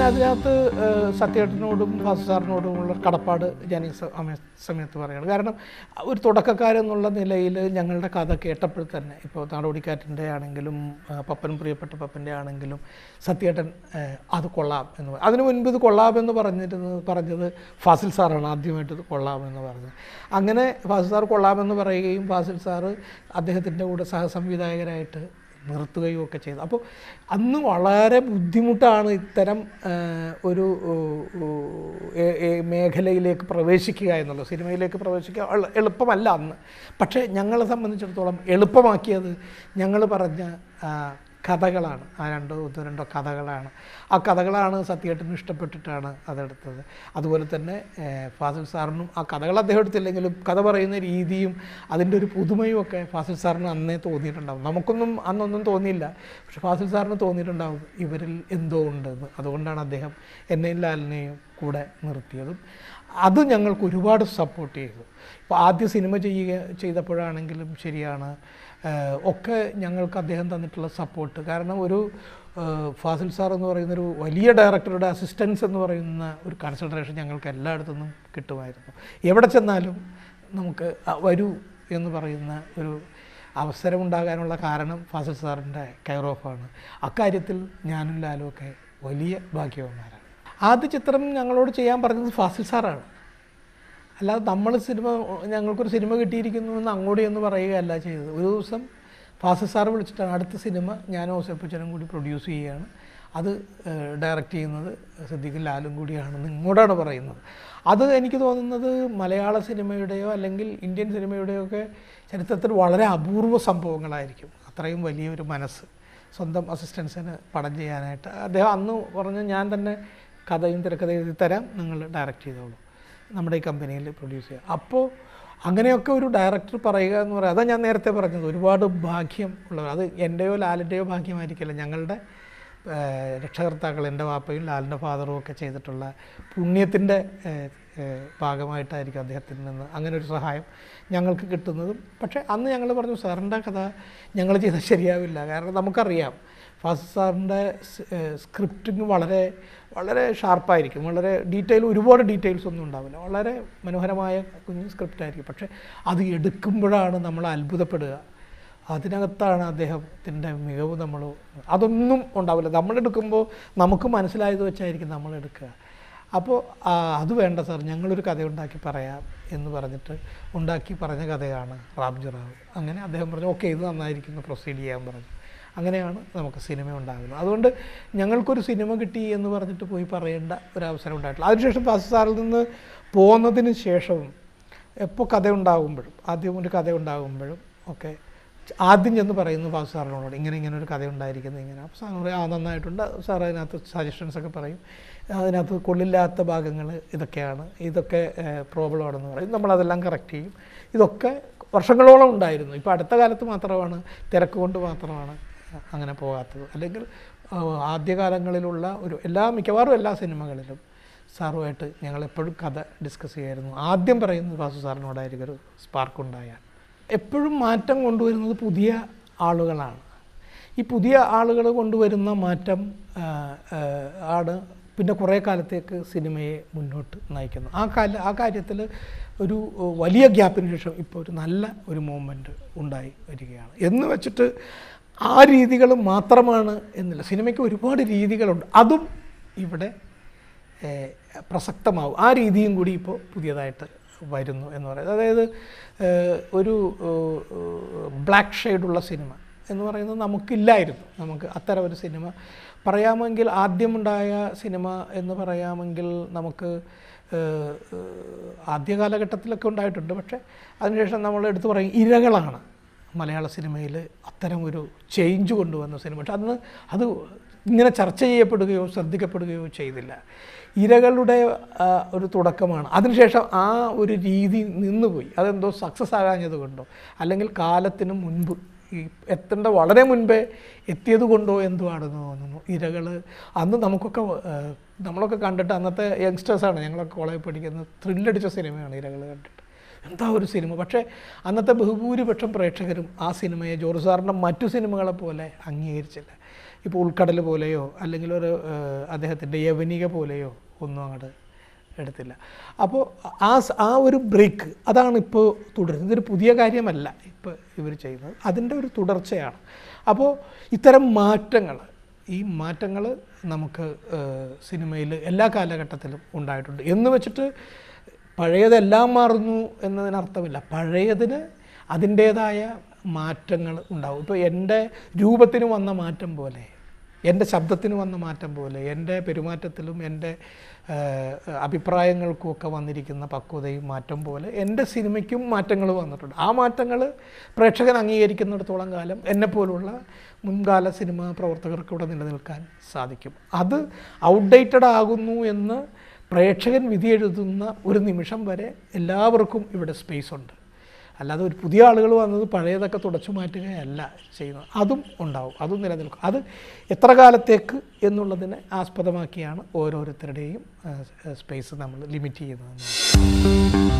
അതിനകത്ത് സത്യേട്ടനോടും ഭാസു സാറിനോടുമുള്ള കടപ്പാട് ഞാൻ ഈ സമയത്ത് പറയുകയാണ്. കാരണം ഒരു തുടക്കക്കാരെന്നുള്ള നിലയിൽ ഞങ്ങളുടെ കഥ കേട്ടപ്പോൾ തന്നെ, ഇപ്പോൾ നാടോടിക്കാറ്റിൻ്റെ ആണെങ്കിലും പപ്പൻ പ്രിയപ്പെട്ട പപ്പൻ്റെ ആണെങ്കിലും സത്യേട്ടൻ അത് കൊള്ളാം എന്ന് പറയും. അതിനു മുൻപ് ഇത് കൊള്ളാമെന്ന് പറഞ്ഞത് ഫാസിൽ സാറാണ് ആദ്യമായിട്ട് ഇത് കൊള്ളാമെന്ന് പറഞ്ഞത്. അങ്ങനെ ഫാസിൽ സാർ കൊള്ളാമെന്ന് പറയുകയും ഫാസിൽ സാറ് അദ്ദേഹത്തിൻ്റെ കൂടെ സഹസംവിധായകരായിട്ട് നിർത്തുകയും ഒക്കെ ചെയ്തു. അപ്പോൾ അന്ന് വളരെ ബുദ്ധിമുട്ടാണ് ഇത്തരം ഒരു മേഖലയിലേക്ക് പ്രവേശിക്കുക എന്നുള്ളത്. സിനിമയിലേക്ക് പ്രവേശിക്കുക എളുപ്പമല്ല അന്ന്. പക്ഷേ ഞങ്ങളെ സംബന്ധിച്ചിടത്തോളം എളുപ്പമാക്കിയത് ഞങ്ങൾ പറഞ്ഞ കഥകളാണ്. ആ രണ്ടോ കഥകളാണ്. ആ കഥകളാണ് സത്യേട്ടനും ഇഷ്ടപ്പെട്ടിട്ടാണ് അതെടുത്തത്. അതുപോലെ തന്നെ ഫാസിൽ സാറിനും ആ കഥകൾ അദ്ദേഹം എടുത്തില്ലെങ്കിലും കഥ പറയുന്ന രീതിയും അതിൻ്റെ ഒരു പുതുമയും ഒക്കെ ഫാസിൽ സാറിന് അന്നേ തോന്നിയിട്ടുണ്ടാവും. നമുക്കൊന്നും അന്നൊന്നും തോന്നിയില്ല, പക്ഷെ ഫാസിൽ സാറിന് തോന്നിയിട്ടുണ്ടാവും ഇവരിൽ എന്തോ ഉണ്ടെന്ന്. അതുകൊണ്ടാണ് അദ്ദേഹം എന്നെയും ലാലിനെയും കൂടെ നിർത്തിയതും. അത് ഞങ്ങൾക്ക് ഒരുപാട് സപ്പോർട്ട് ചെയ്തു. ഇപ്പോൾ ആദ്യ സിനിമ ചെയ്തപ്പോഴാണെങ്കിലും ശരിയാണ്, ഒക്കെ ഞങ്ങൾക്ക് അദ്ദേഹം തന്നിട്ടുള്ള സപ്പോർട്ട്. കാരണം ഒരു ഫാസിൽ സാർ എന്ന് പറയുന്നൊരു വലിയ ഡയറക്ടറുടെ അസിസ്റ്റൻസ് എന്ന് പറയുന്ന ഒരു കൺസിഡറേഷൻ ഞങ്ങൾക്ക് എല്ലായിടത്തു നിന്നും കിട്ടുമായിരുന്നു. എവിടെ ചെന്നാലും നമുക്ക് വരൂ എന്ന് പറയുന്ന ഒരു അവസരമുണ്ടാകാനുള്ള കാരണം ഫാസിൽ സാറിൻ്റെ കെയർ ഓഫാണ്. അക്കാര്യത്തിൽ ഞാനും ലാലും ഒക്കെ വലിയ ഭാഗ്യവാന്മാരാണ്. ആദ്യ ചിത്രം ഞങ്ങളോട് ചെയ്യാൻ പറഞ്ഞത് ഫാസിൽ സാറാണ്. അല്ലാതെ നമ്മൾ ഞങ്ങൾക്കൊരു സിനിമ കിട്ടിയിരിക്കുന്നു എന്ന് അങ്ങോട്ട് എന്ന് പറയുകയല്ല ചെയ്തത്. ഒരു ദിവസം ഫാസിൽ സാറ് വിളിച്ചിട്ടാണ് അടുത്ത സിനിമ ഞാനും ഔസേപ്പച്ചനും കൂടി പ്രൊഡ്യൂസ് ചെയ്യുകയാണ്, അത് ഡയറക്റ്റ് ചെയ്യുന്നത് സിദ്ദീഖും ലാലും കൂടിയാണെന്ന് ഇങ്ങോട്ടാണ് പറയുന്നത്. അത് എനിക്ക് തോന്നുന്നത് മലയാള സിനിമയുടെയോ അല്ലെങ്കിൽ ഇന്ത്യൻ സിനിമയുടെയോ ഒക്കെ ചരിത്രത്തിൽ വളരെ അപൂർവ സംഭവങ്ങളായിരിക്കും. അത്രയും വലിയൊരു മനസ്സ് സ്വന്തം അസിസ്റ്റൻസിന് പടം ചെയ്യാനായിട്ട്. അദ്ദേഹം അന്ന് പറഞ്ഞു, ഞാൻ തന്നെ കഥയും തിരക്കഥയും എഴുതി തരാം, നിങ്ങൾ ഡയറക്റ്റ് ചെയ്തോളൂ, നമ്മുടെ ഈ കമ്പനിയിൽ പ്രൊഡ്യൂസ് ചെയ്യുക. അപ്പോൾ അങ്ങനെയൊക്കെ ഒരു ഡയറക്ടർ പറയുക എന്ന് പറയുക, അതാണ് ഞാൻ നേരത്തെ പറഞ്ഞത്, ഒരുപാട് ഭാഗ്യം ഉള്ളവർ. അത് എൻ്റെയോ ലാലിൻ്റെയോ ഭാഗ്യമായിരിക്കില്ല, ഞങ്ങളുടെ രക്ഷകർത്താക്കൾ, എൻ്റെ വാപ്പയും ലാലിൻ്റെ ഫാദറും ഒക്കെ ചെയ്തിട്ടുള്ള പുണ്യത്തിൻ്റെ ഭാഗമായിട്ടായിരിക്കും അദ്ദേഹത്തിൽ നിന്ന് അങ്ങനെ ഒരു സഹായം ഞങ്ങൾക്ക് കിട്ടുന്നതും. പക്ഷേ അന്ന് ഞങ്ങൾ പറഞ്ഞു, സാറിൻ്റെ കഥ ഞങ്ങൾ ചെയ്താൽ ശരിയാവില്ല. കാരണം നമുക്കറിയാം ഫാസിൽ സാറിൻ്റെ സ്ക്രിപ്റ്റിങ് വളരെ വളരെ ഷാർപ്പായിരിക്കും, വളരെ ഒരുപാട് ഡീറ്റെയിൽസ് ഒന്നും ഉണ്ടാവില്ല, വളരെ മനോഹരമായ കുഞ്ഞു സ്ക്രിപ്റ്റായിരിക്കും. പക്ഷേ അത് എടുക്കുമ്പോഴാണ് നമ്മൾ അത്ഭുതപ്പെടുക. അതിനകത്താണ് അദ്ദേഹത്തിൻ്റെ മികവ്. അതൊന്നും ഉണ്ടാവില്ല. നമ്മളെടുക്കുമ്പോൾ നമുക്ക് മനസ്സിലായത് വെച്ചായിരിക്കും നമ്മളെടുക്കുക. അപ്പോൾ അത് വേണ്ട സാർ, ഞങ്ങളൊരു കഥ ഉണ്ടാക്കി പറയാം എന്ന് പറഞ്ഞിട്ട് ഉണ്ടാക്കി പറഞ്ഞ കഥയാണ് റാംജി റാവു. അങ്ങനെ അദ്ദേഹം പറഞ്ഞു, ഓക്കെ ഇത് നന്നായിരിക്കുന്നു, പ്രൊസീഡ് ചെയ്യാൻ പറഞ്ഞു. അങ്ങനെയാണ് നമുക്ക് സിനിമ ഉണ്ടാകുന്നത്. അതുകൊണ്ട് ഞങ്ങൾക്കൊരു സിനിമ കിട്ടി എന്ന് പറഞ്ഞിട്ട് പോയി പറയേണ്ട ഒരവസരം ഉണ്ടായിട്ടില്ല. അതിനുശേഷം ഫാസിൽ സാറിൽ നിന്ന് പോകുന്നതിന് ശേഷവും എപ്പോൾ കഥ ഉണ്ടാകുമ്പോഴും, ആദ്യം ഒരു കഥ ഉണ്ടാകുമ്പോഴും ഒക്കെ ആദ്യം ചെന്ന് പറയുന്നു ഫാസിൽ സാറിനോട്, ഇങ്ങനെ ഒരു കഥ ഉണ്ടായിരിക്കുന്നത് ഇങ്ങനെ. അപ്പോൾ സാർ പറയും, നന്നായിട്ടുണ്ട് സാർ. അതിനകത്ത് സജഷൻസൊക്കെ പറയും, അതിനകത്ത് കൊള്ളില്ലാത്ത ഭാഗങ്ങൾ ഇതൊക്കെയാണ്, ഇതൊക്കെ പ്രോബ്ലമാണെന്ന് പറയും. നമ്മളതെല്ലാം കറക്റ്റ് ചെയ്യും. ഇതൊക്കെ വർഷങ്ങളോളം ഉണ്ടായിരുന്നു. ഇപ്പോൾ അടുത്ത കാലത്ത് മാത്രമാണ്, തിരക്ക് കൊണ്ട് മാത്രമാണ് അങ്ങനെ പോകാത്തത്. അല്ലെങ്കിൽ ആദ്യകാലങ്ങളിലുള്ള മിക്കവാറും എല്ലാ സിനിമകളിലും സാറുമായിട്ട് ഞങ്ങളെപ്പോഴും കഥ ഡിസ്കസ് ചെയ്യായിരുന്നു. ആദ്യം പറയുന്നത് ഫാസിൽ സാറിനോടായിരിക്കും ഒരു സ്പാർക്ക് ഉണ്ടായാൽ. എപ്പോഴും മാറ്റം കൊണ്ടുവരുന്നത് പുതിയ ആളുകളാണ്. ഈ പുതിയ ആളുകൾ കൊണ്ടുവരുന്ന മാറ്റം ആണ് പിന്നെ കുറേ കാലത്തേക്ക് സിനിമയെ മുന്നോട്ട് നയിക്കുന്നു. ആ കാര്യത്തിൽ ഒരു വലിയ ഗ്യാപ്പിന് ശേഷം ഇപ്പോൾ ഒരു നല്ല ഒരു മൂവ്മെൻറ്റ് ഉണ്ടായി വരികയാണ്. എന്ന് വെച്ചിട്ട് ആ രീതികൾ മാത്രമാണ് എന്നില്ല, സിനിമയ്ക്ക് ഒരുപാട് രീതികളുണ്ട്. അതും ഇവിടെ പ്രസക്തമാവും. ആ രീതിയും കൂടി ഇപ്പോൾ പുതിയതായിട്ട് വരുന്നു എന്ന് പറയുന്നത്. അതായത് ഒരു ബ്ലാക്ക് ഷെയ്ഡുള്ള സിനിമ എന്ന് പറയുന്നത് നമുക്കില്ലായിരുന്നു. നമുക്ക് അത്തരം ഒരു സിനിമ പറയാമെങ്കിൽ, ആദ്യമുണ്ടായ സിനിമ എന്ന് പറയാമെങ്കിൽ നമുക്ക് ആദ്യ കാലഘട്ടത്തിലൊക്കെ ഉണ്ടായിട്ടുണ്ട്. പക്ഷേ അതിനുശേഷം നമ്മൾ എടുത്തു പറയും ഇരകളാണ് മലയാള സിനിമയിൽ അത്തരം ഒരു ചേഞ്ച് കൊണ്ടുവന്ന സിനിമ. പക്ഷെ അന്ന് അത് ഇങ്ങനെ ചർച്ച ചെയ്യപ്പെടുകയോ ശ്രദ്ധിക്കപ്പെടുകയോ ചെയ്തില്ല. ഇരകളുടെ ഒരു തുടക്കമാണ്. അതിനുശേഷം ആ ഒരു രീതി നിന്നുപോയി. അതെന്തോ സക്സസ് ആകാഞ്ഞത് കൊണ്ടോ അല്ലെങ്കിൽ കാലത്തിന് മുൻപ് എത്തേണ്ട വളരെ മുൻപേ എത്തിയത് കൊണ്ടോ എന്തോ ആണെന്ന് തോന്നുന്നു. ഇരകൾ അന്ന് നമ്മളൊക്കെ കണ്ടിട്ട്, അന്നത്തെ യങ്സ്റ്റേഴ്സാണ് ഞങ്ങളൊക്കെ കോളേജിൽ പഠിക്കുന്നത്, ത്രില്ലടിച്ച സിനിമയാണ് ഇരകൾ കണ്ടിട്ട്. എന്താ ഒരു സിനിമ. പക്ഷേ അന്നത്തെ ബഹുഭൂരിപക്ഷം പ്രേക്ഷകരും ആ സിനിമയെ ജോർജ് സാറിൻ്റെ മറ്റു സിനിമകളെ പോലെ അംഗീകരിച്ചില്ല. ഇപ്പോൾ ഉൾക്കടൽ പോലെയോ അല്ലെങ്കിൽ ഒരു അദ്ദേഹത്തിൻ്റെ യവനിക പോലെയോ ഒന്നും അങ്ങോട്ട് എടുത്തില്ല. അപ്പോൾ ആ ഒരു ബ്രേക്ക് അതാണ് ഇപ്പോൾ തുടരുന്നത്. ഇതൊരു പുതിയ കാര്യമല്ല ഇപ്പോൾ ഇവർ ചെയ്യുന്നത്, അതിൻ്റെ ഒരു തുടർച്ചയാണ്. അപ്പോൾ ഇത്തരം മാറ്റങ്ങൾ, ഈ മാറ്റങ്ങൾ നമുക്ക് സിനിമയിൽ എല്ലാ കാലഘട്ടത്തിലും ഉണ്ടായിട്ടുണ്ട്. എന്ന് വെച്ചിട്ട് പഴയതെല്ലാം മാറുന്നു എന്നതിനർത്ഥമില്ല. പഴയതിന് അതിൻ്റേതായ മാറ്റങ്ങൾ ഉണ്ടാവും. ഇപ്പോൾ എൻ്റെ രൂപത്തിന് വന്ന മാറ്റം പോലെ, എൻ്റെ ശബ്ദത്തിന് വന്ന മാറ്റം പോലെ, എൻ്റെ പെരുമാറ്റത്തിലും എൻ്റെ അഭിപ്രായങ്ങൾക്കുമൊക്കെ വന്നിരിക്കുന്ന പക്വതയും മാറ്റം പോലെ എൻ്റെ സിനിമയ്ക്കും മാറ്റങ്ങൾ വന്നിട്ടുണ്ട്. ആ മാറ്റങ്ങൾ പ്രേക്ഷകൻ അംഗീകരിക്കുന്നിടത്തോളം കാലം എന്നെപ്പോലുള്ള മുൻകാല സിനിമാ പ്രവർത്തകർക്ക് ഇവിടെ നിലനിൽക്കാൻ സാധിക്കും. അത് ഔട്ട്ഡേറ്റഡ് ആകുന്നു എന്ന് പ്രേക്ഷകൻ വിധി എഴുതുന്ന ഒരു നിമിഷം വരെ എല്ലാവർക്കും ഇവിടെ സ്പേസ് ഉണ്ട്. അല്ലാതെ ഒരു പുതിയ ആളുകൾ വന്നത് പഴയതൊക്കെ തുടച്ചു മാറ്റുകയല്ല ചെയ്യുന്നത്. അതും ഉണ്ടാവും, അതും നിലനിൽക്കും. അത് എത്ര കാലത്തേക്ക് എന്നുള്ളതിനെ ആസ്പദമാക്കിയാണ് ഓരോരുത്തരുടെയും സ്പേസ് നമ്മൾ ലിമിറ്റ് ചെയ്യുന്നത്.